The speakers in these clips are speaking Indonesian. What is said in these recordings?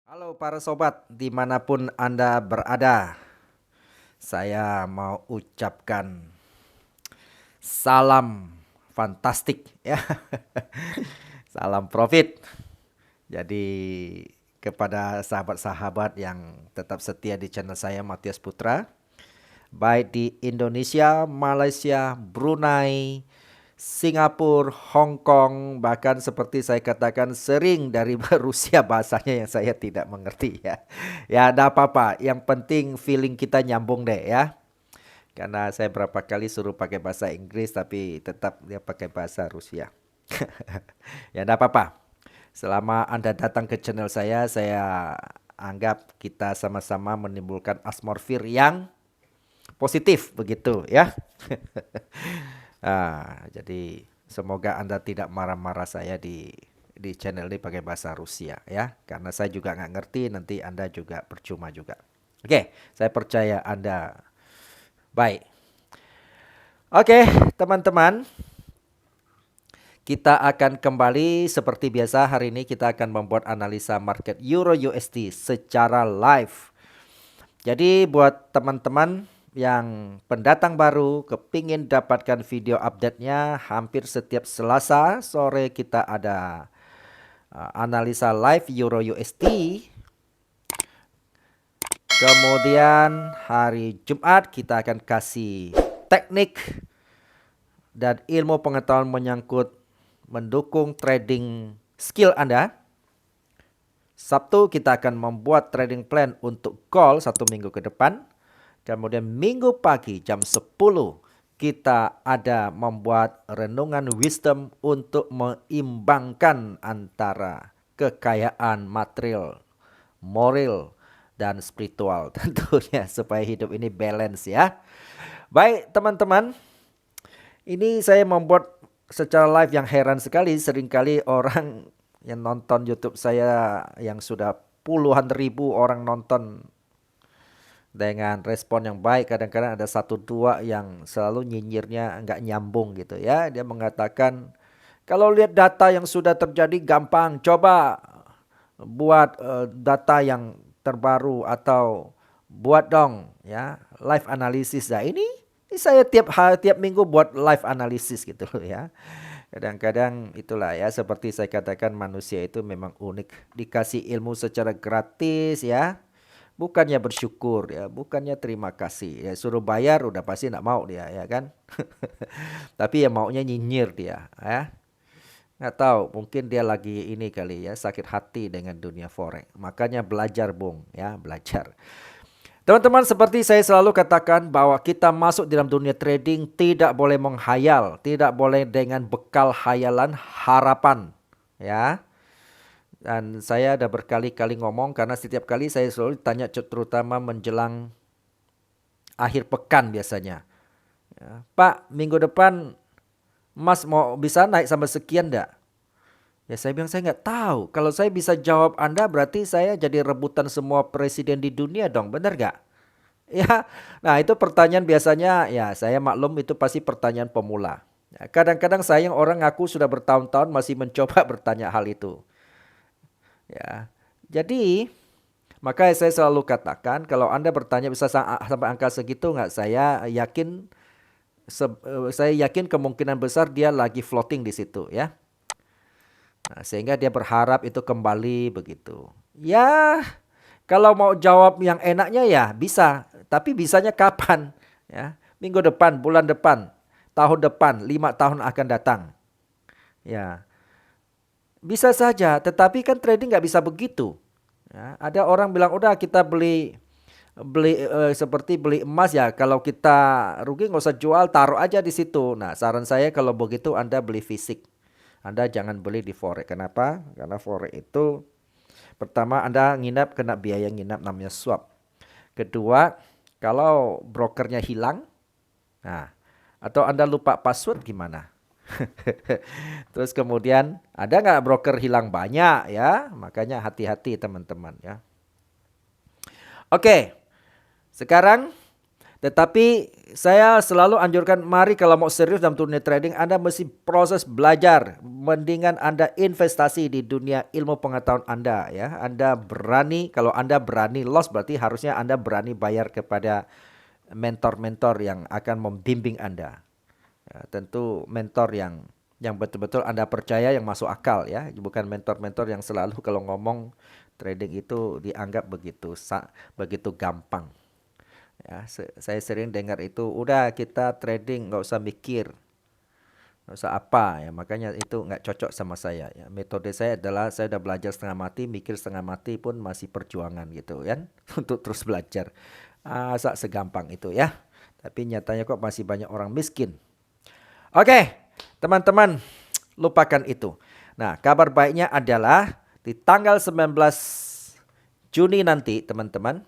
Halo para sobat, dimanapun Anda berada, saya mau ucapkan salam fantastik ya, salam profit. Jadi kepada sahabat-sahabat yang tetap setia di channel saya Matias Putra, baik di Indonesia, Malaysia, Brunei, Singapura, Hong Kong, bahkan seperti saya katakan sering dari Rusia bahasanya yang saya tidak mengerti ya. Ya, ada apa-apa. Yang penting feeling kita nyambung deh ya. Karena saya berapa kali suruh pakai bahasa Inggris tapi tetap dia pakai bahasa Rusia. Ya, enggak apa-apa. Selama Anda datang ke channel saya anggap kita sama-sama menimbulkan atmosfer yang positif begitu ya. Jadi semoga Anda tidak marah-marah saya di channel ini pakai bahasa Rusia ya, karena saya juga nggak ngerti nanti Anda juga percuma juga. Oke, saya percaya Anda baik. Oke, teman-teman, kita akan kembali seperti biasa. Hari ini kita akan membuat analisa market Euro USD secara live. Jadi buat teman-teman yang pendatang baru kepingin dapatkan video update-nya, hampir setiap Selasa sore kita ada analisa live Euro USD. Kemudian hari Jumat kita akan kasih teknik dan ilmu pengetahuan menyangkut mendukung trading skill Anda. Sabtu kita akan membuat trading plan untuk call 1 minggu ke depan. Kemudian minggu pagi jam 10 kita ada membuat renungan wisdom untuk mengimbangkan antara kekayaan material, moral, dan spiritual tentunya supaya hidup ini balance ya. Baik teman-teman, ini saya membuat secara live yang heran sekali. Seringkali orang yang nonton YouTube saya yang sudah puluhan ribu orang nonton dengan respon yang baik, kadang-kadang ada satu dua yang selalu nyinyirnya nggak nyambung gitu ya. Dia mengatakan kalau lihat data yang sudah terjadi gampang, coba buat data yang terbaru atau buat dong ya live analysis. Nah ini saya tiap minggu buat live analysis gitu loh ya. Kadang-kadang itulah ya, seperti saya katakan manusia itu memang unik, dikasih ilmu secara gratis ya. Bukannya bersyukur ya, bukannya terima kasih. Ya suruh bayar udah pasti nggak mau dia ya kan. Tapi ya maunya nyinyir dia ya. Nggak tahu, mungkin dia lagi ini kali ya, sakit hati dengan dunia forex. Makanya belajar Bung ya, belajar. Teman-teman, seperti saya selalu katakan bahwa kita masuk dalam dunia trading tidak boleh menghayal, tidak boleh dengan bekal hayalan harapan ya. Dan saya ada berkali-kali ngomong karena setiap kali saya selalu tanya terutama menjelang akhir pekan biasanya. Ya, Pak, minggu depan Mas mau bisa naik sampai sekian enggak? Ya saya bilang saya nggak tahu. Kalau saya bisa jawab Anda berarti saya jadi rebutan semua presiden di dunia dong, benar nggak? Ya, nah itu pertanyaan biasanya ya saya maklum itu pasti pertanyaan pemula. Ya, kadang-kadang sayang orang ngaku sudah bertahun-tahun masih mencoba bertanya hal itu. Ya, jadi makanya saya selalu katakan kalau Anda bertanya bisa sampai angka segitu nggak? Saya yakin kemungkinan besar dia lagi floating di situ ya. Nah, sehingga dia berharap itu kembali begitu. Ya, kalau mau jawab yang enaknya ya bisa, tapi bisanya kapan? Ya, minggu depan, bulan depan, tahun depan, 5 tahun akan datang. Ya, bisa saja, tetapi kan trading nggak bisa begitu. Ya, ada orang bilang udah kita beli beli seperti beli emas ya. Kalau kita rugi nggak usah jual, taruh aja di situ. Nah, saran saya kalau begitu Anda beli fisik. Anda jangan beli di forex. Kenapa? Karena forex itu pertama Anda nginap kena biaya nginap namanya swap. Kedua, kalau brokernya hilang, nah atau Anda lupa password gimana? Terus kemudian ada nggak broker hilang banyak ya? Makanya hati-hati teman-teman ya. Oke, sekarang Tetapi saya selalu anjurkan, mari kalau mau serius dalam dunia trading, Anda mesti proses belajar. Mendingan Anda investasi di dunia ilmu pengetahuan Anda ya. Anda berani, kalau Anda berani loss berarti harusnya Anda berani bayar kepada mentor-mentor yang akan membimbing Anda. Ya, tentu mentor yang betul-betul Anda percaya, yang masuk akal ya. Bukan mentor-mentor yang selalu kalau ngomong trading itu dianggap begitu gampang. Ya, saya sering dengar itu, udah kita trading nggak usah mikir, nggak usah apa ya. Makanya itu nggak cocok sama saya ya. Metode saya adalah saya udah belajar setengah mati, mikir setengah mati pun masih perjuangan gitu kan untuk terus belajar. Segampang itu ya. Tapi nyatanya kok masih banyak orang miskin. Oke, teman-teman, lupakan itu. Nah, kabar baiknya adalah di tanggal 19 Juni nanti, teman-teman,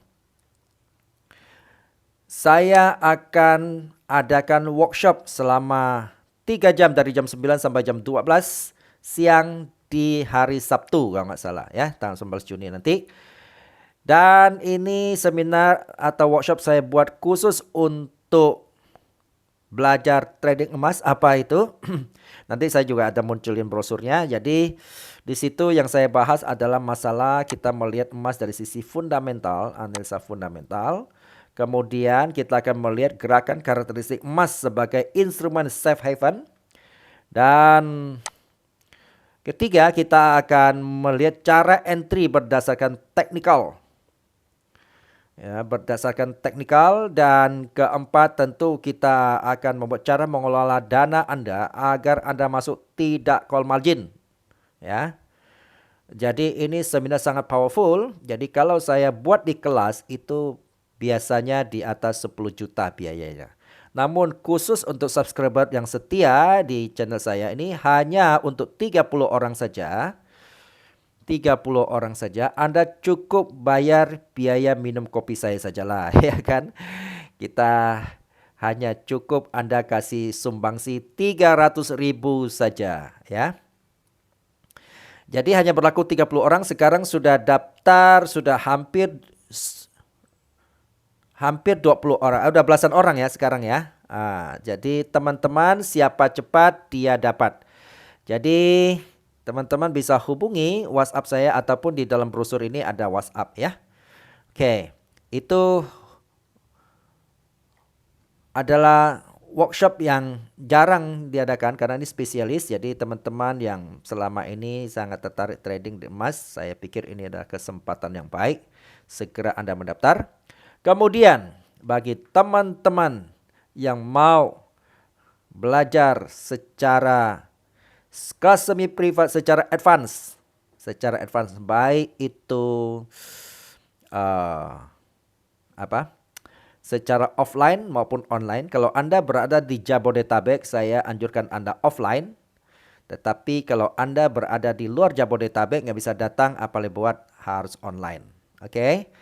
saya akan adakan workshop selama 3 jam dari jam 9 sampai jam 12 siang di hari Sabtu kalau nggak salah ya, tanggal 19 Juni nanti. Dan ini seminar atau workshop saya buat khusus untuk belajar trading emas. Apa itu? Nanti saya juga ada munculin brosurnya. Jadi di situ yang saya bahas adalah masalah kita melihat emas dari sisi fundamental, analisa fundamental. Kemudian kita akan melihat gerakan karakteristik emas sebagai instrumen safe haven. Dan ketiga, kita akan melihat cara entry berdasarkan teknikal. Ya, berdasarkan teknikal. Dan keempat, tentu kita akan membuat cara mengelola dana Anda agar Anda masuk tidak call margin. Ya. Jadi ini seminar sangat powerful. Jadi kalau saya buat di kelas itu biasanya di atas 10 juta biayanya. Namun khusus untuk subscriber yang setia di channel saya ini hanya untuk 30 orang saja. 30 orang saja, Anda cukup bayar biaya minum kopi saya sajalah ya kan. Kita hanya cukup Anda kasih sumbangsi 300.000 saja ya. Jadi hanya berlaku 30 orang, sekarang sudah daftar sudah hampir 20 orang, udah belasan orang ya sekarang ya. Jadi teman-teman siapa cepat dia dapat. Jadi teman-teman bisa hubungi WhatsApp saya ataupun di dalam brosur ini ada WhatsApp ya. Oke, itu adalah workshop yang jarang diadakan karena ini spesialis. Jadi teman-teman yang selama ini sangat tertarik trading di emas, saya pikir ini adalah kesempatan yang baik. Segera Anda mendaftar. Kemudian bagi teman-teman yang mau belajar secara kelas semi privat secara advance, baik itu secara offline maupun online. Kalau Anda berada di Jabodetabek, saya anjurkan Anda offline. Tetapi kalau Anda berada di luar Jabodetabek nggak bisa datang, apalagi buat harus online. Oke.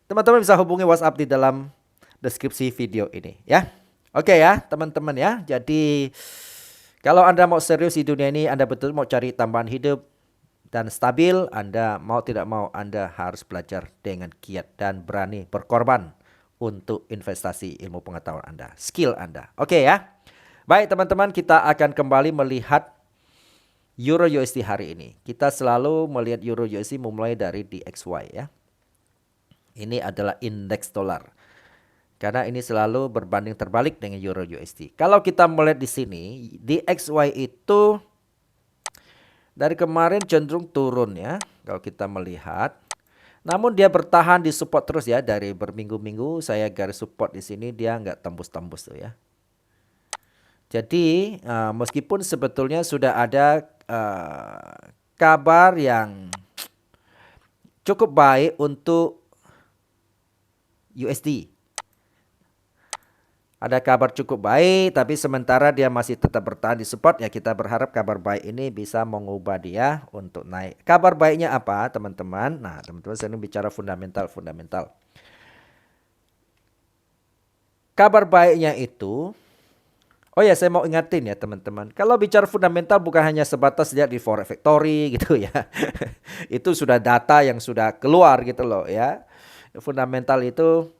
Teman-teman bisa hubungi WhatsApp di dalam deskripsi video ini ya. Oke ya teman-teman ya. Jadi kalau Anda mau serius di dunia ini, Anda betul mau cari tambahan hidup dan stabil, Anda mau tidak mau Anda harus belajar dengan giat dan berani berkorban untuk investasi ilmu pengetahuan Anda, skill Anda. Oke ya. Baik teman-teman, kita akan kembali melihat Euro USD hari ini. Kita selalu melihat Euro USD memulai dari DXY ya. Ini adalah indeks dolar. Karena ini selalu berbanding terbalik dengan Euro USD. Kalau kita melihat di sini, DXY itu dari kemarin cenderung turun ya. Kalau kita melihat, namun dia bertahan di support terus ya, dari berminggu-minggu saya garis support di sini dia nggak tembus-tembus tuh ya. Jadi meskipun sebetulnya sudah ada kabar yang cukup baik untuk USD. Ada kabar cukup baik, tapi sementara dia masih tetap bertahan di support ya. Kita berharap kabar baik ini bisa mengubah dia untuk naik. Kabar baiknya apa teman-teman? Nah teman-teman saya bicara fundamental. Kabar baiknya itu, oh ya saya mau ingatin ya teman-teman. Kalau bicara fundamental bukan hanya sebatas lihat di Forex Factory gitu ya. Itu sudah data yang sudah keluar gitu loh ya. Fundamental itu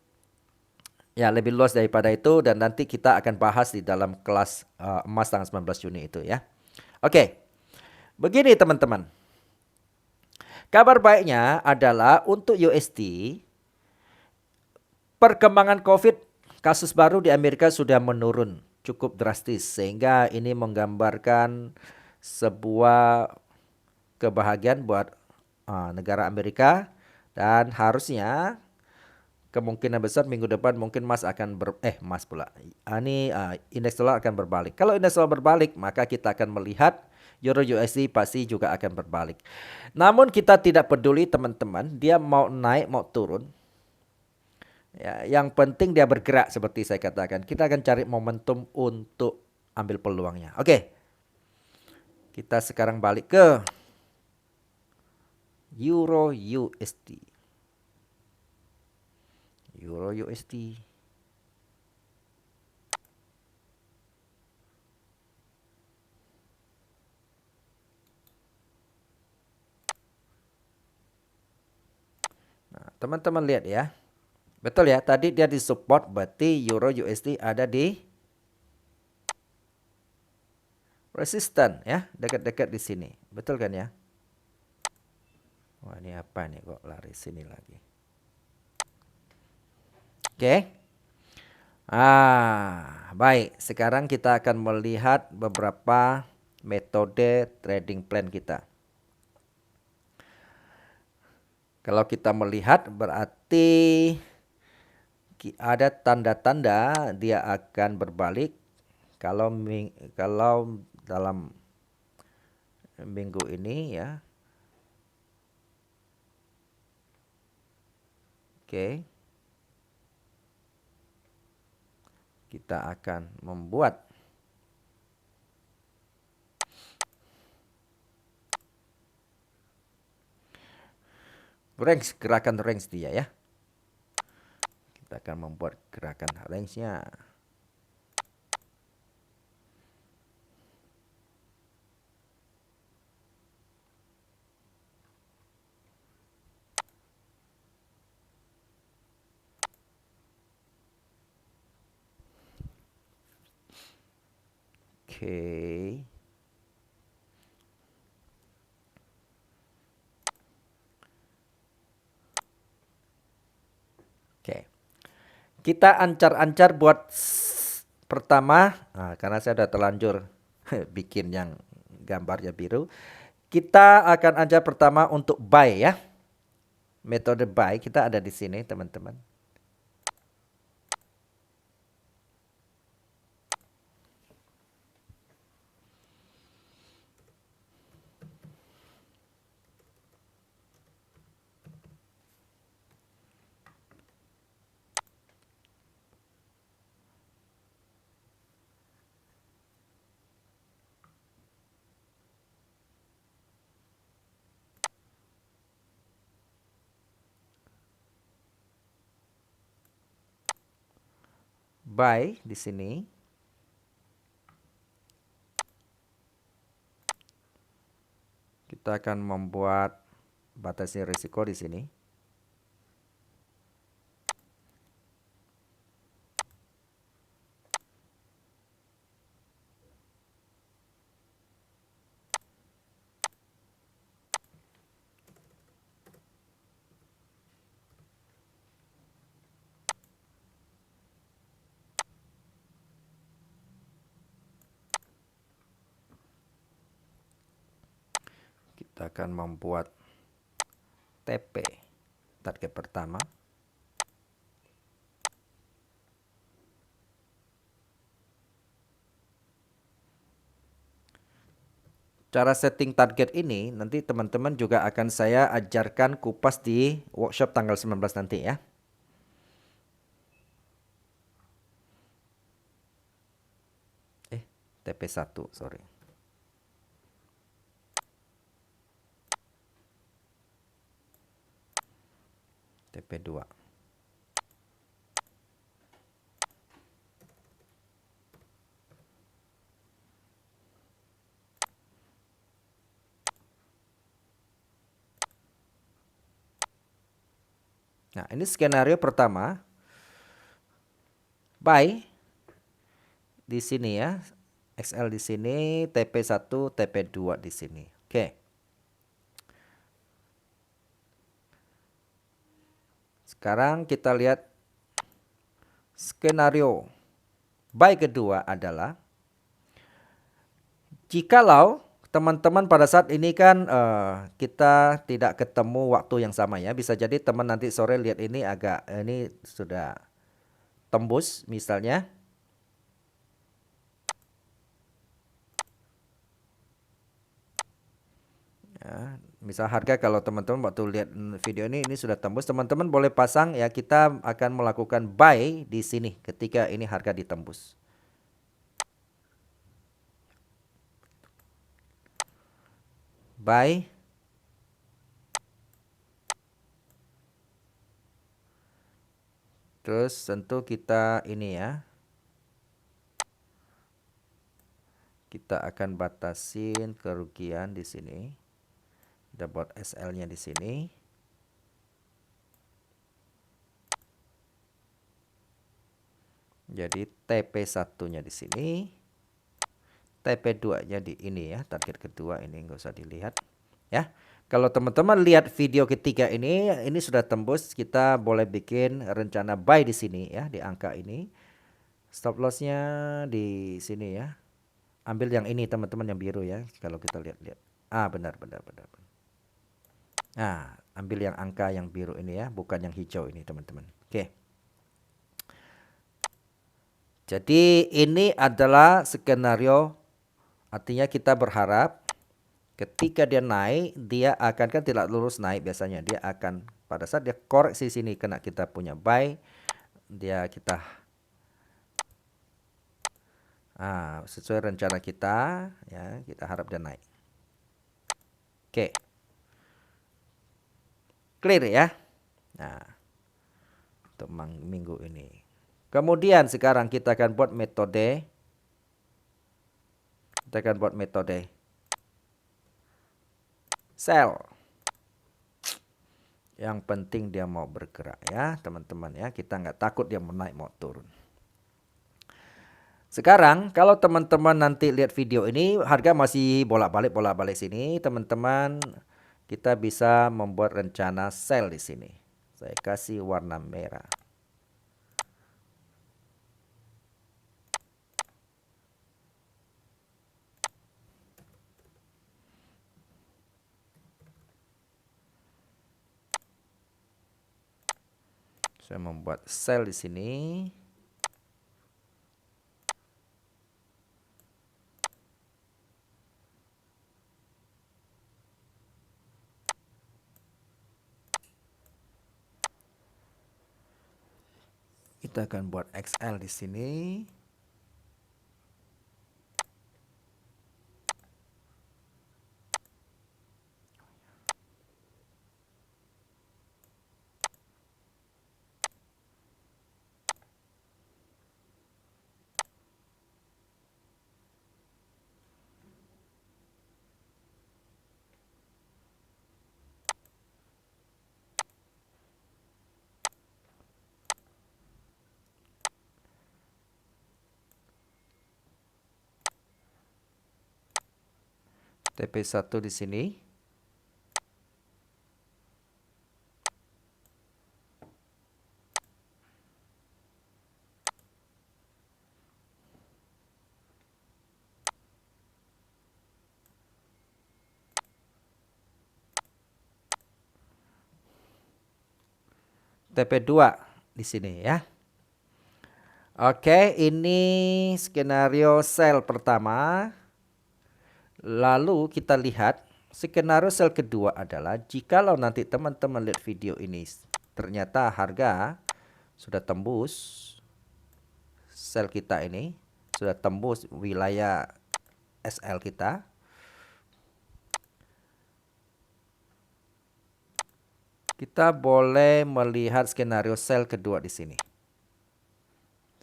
Ya, lebih luas daripada itu dan nanti kita akan bahas di dalam kelas emas tanggal 19 Juni itu ya. Oke, begini teman-teman. Kabar baiknya adalah untuk USD, perkembangan COVID kasus baru di Amerika sudah menurun cukup drastis sehingga ini menggambarkan sebuah kebahagiaan buat negara Amerika dan harusnya kemungkinan besar minggu depan mungkin Mas akan Mas pula. Indeks dolar akan berbalik. Kalau indeks dolar berbalik, maka kita akan melihat Euro USD pasti juga akan berbalik. Namun kita tidak peduli teman-teman, dia mau naik mau turun. Ya, yang penting dia bergerak seperti saya katakan. Kita akan cari momentum untuk ambil peluangnya. Oke. Kita sekarang balik ke Euro USD. Euro USD. Nah, teman-teman lihat ya. Betul ya, tadi dia di support berarti Euro USD ada di resisten ya, dekat-dekat di sini. Betul kan ya? Wah, ini apa nih kok lari sini lagi. Oke. Baik. Sekarang kita akan melihat beberapa metode trading plan kita. Kalau kita melihat berarti ada tanda-tanda dia akan berbalik kalau dalam minggu ini ya. Oke. Kita akan membuat gerakan range dia ya. Kita akan membuat gerakan range-nya. Oke. Oke. Kita ancar-ancar buat pertama, karena saya udah terlanjur bikin yang gambarnya biru. Kita akan ancar pertama untuk buy ya. Metode buy kita ada di sini, teman-teman. Buy di sini. Kita akan membuat batasi risiko di sini. Kita akan membuat TP, target pertama. Cara setting target ini nanti teman-teman juga akan saya ajarkan kupas di workshop tanggal 19 nanti ya. TP1, sorry. TP2. Nah, ini skenario pertama. buy di sini ya. XL di sini, TP1, TP2 di sini. Oke. Sekarang kita lihat skenario buy kedua adalah jikalau teman-teman pada saat ini kan kita tidak ketemu waktu yang sama ya. Bisa jadi teman nanti sore lihat ini agak ini sudah tembus misalnya. Ya, misal harga kalau teman-teman waktu lihat video ini sudah tembus, teman-teman boleh pasang ya, kita akan melakukan buy di sini ketika ini harga ditembus. Buy. Terus tentu kita ini ya. Kita akan batasin kerugian di sini. Kita buat SL-nya di sini. Jadi TP1-nya di sini. TP2-nya di ini ya, target kedua ini nggak usah dilihat ya. Kalau teman-teman lihat video ketiga ini sudah tembus, kita boleh bikin rencana buy di sini ya, di angka ini. Stop loss-nya di sini ya. Ambil yang ini teman-teman, yang biru ya. Kalau kita lihat-lihat. Benar. Nah, ambil yang angka yang biru ini ya, bukan yang hijau ini teman-teman. Oke. Jadi ini adalah skenario, artinya kita berharap ketika dia naik, dia akan kan tidak lurus naik biasanya. Dia akan pada saat dia koreksi sini kena kita punya buy, kita sesuai rencana kita ya, kita harap dia naik. Oke. Clear ya. Nah, untuk minggu ini. Kemudian sekarang kita akan buat metode. Sell. Yang penting dia mau bergerak ya teman-teman ya. Kita nggak takut dia mau naik mau turun. Sekarang kalau teman-teman nanti lihat video ini harga masih bolak-balik sini, teman-teman kita bisa membuat rencana sell di sini. Saya kasih warna merah. Saya membuat sell di sini. Kita akan buat XL di sini. TP1 di sini. TP2 di sini ya. Oke, ini skenario sell pertama. Lalu kita lihat skenario sell kedua adalah jikalau nanti teman-teman lihat video ini ternyata harga sudah tembus sell kita ini, sudah tembus wilayah SL kita. Kita boleh melihat skenario sell kedua di sini.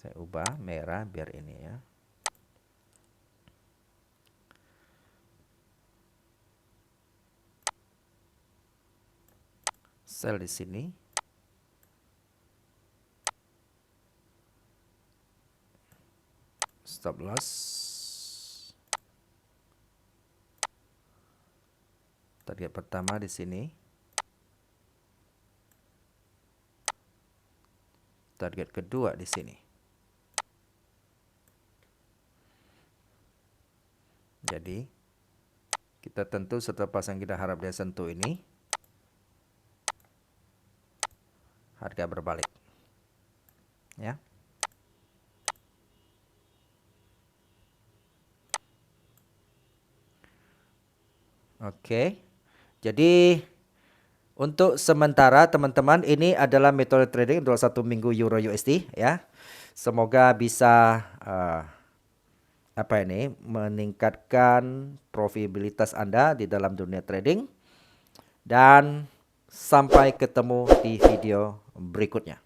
Saya ubah merah biar ini ya. Sell di sini. Stop loss. Target pertama di sini. Target kedua di sini. Jadi kita tentu setelah pasang kita harap dia sentuh ini, harga berbalik. Ya. Oke. Jadi untuk sementara teman-teman, ini adalah metode trading untuk 1 minggu Euro USD ya. Semoga bisa meningkatkan profitabilitas Anda di dalam dunia trading. Dan sampai ketemu di video berikutnya.